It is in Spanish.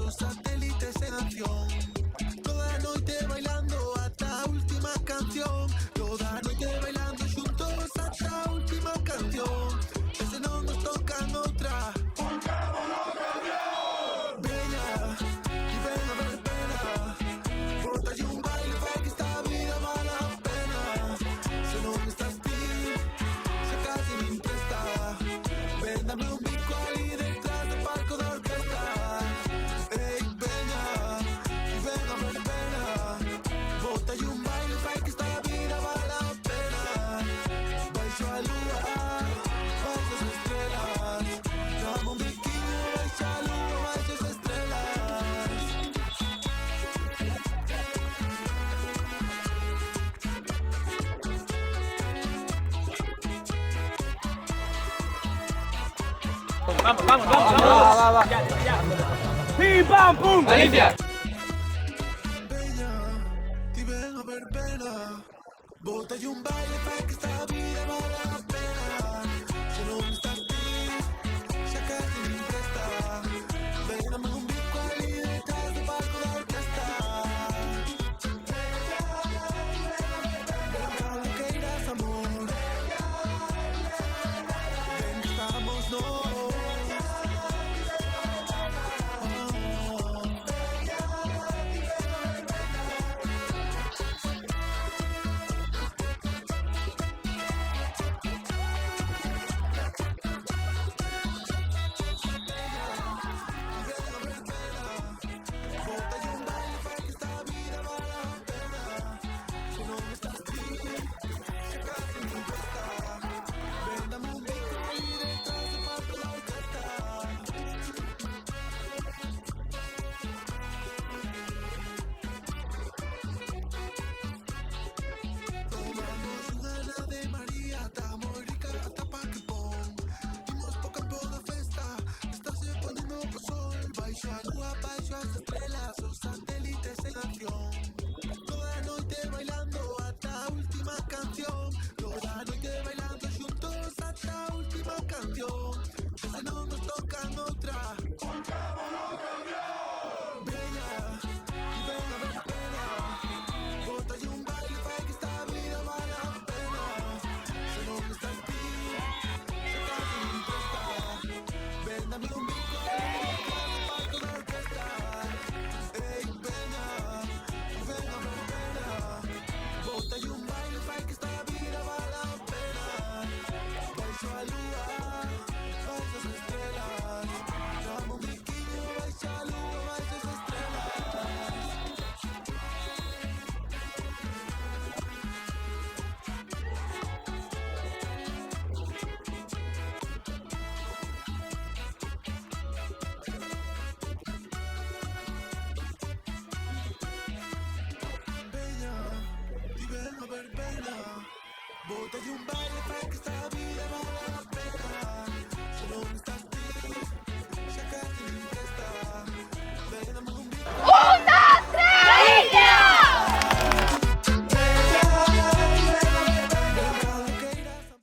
los satélites en acción. Toda noite bailando ata a última canción. Toda noite bailando xuntos ata a última canción. E se non nos tocan outra, veña, e ven a ver pena. Bótalle un baile para que esta vida vale a pena. Se non estás ti, xa casi nin presta. Ven, dame un bico ali detrás do palco da orquesta. Ei, veña, e ven a ver pena. Bótalle un baile para que esta vida vale a pena. Baixo a lúa, baixo as estrelas. Dame un biquiño, baixo a lúa, baixo as estrelas. Vamos, vamos, vamos. Va. Ya. ¡Pim, pam, pum! ¡Alicia! Veña, ti ven a ver pena. Bótalle un baile para que esta vida vale a pena. Se non estás ti, xa casi nin presta. Ven, dame un bico ali detrás do palco da orquesta. Ven, cando queiras amor. Ven que estamos nós. Bótalle un baile para que esta vida vale a pena. Se non estás ti, xa casi nin presta. Ven, dame un bico ali detrás do palco da orquesta. Tomamos unha nave María, tá moi rica ata pa que pon. Imos po campo da festa, estáse ponendo o sol. Baixo a lúa, baixo as estrelas, os satélites en acción. Toda noite bailando ata a última canción. Toda noite bailando xuntos ata a última canción. E se non nos tocan outra, veña, e ven a ver pena. Bótalle un baile para que esta vida vale a pena. Se non estás ti, xa casi nin presta. Ven, dame un bico ali detrás do palco da orquesta. Ei, veña, e ven a ver pena. Bótalle un baile para que esta vida vale a pena. Baixo a lúa, baixo as estrelas. Dame un biquiño, baixo a lúa, baixo as estrelas. Veña, y ven a ver pena. Bótalle un baile para que esta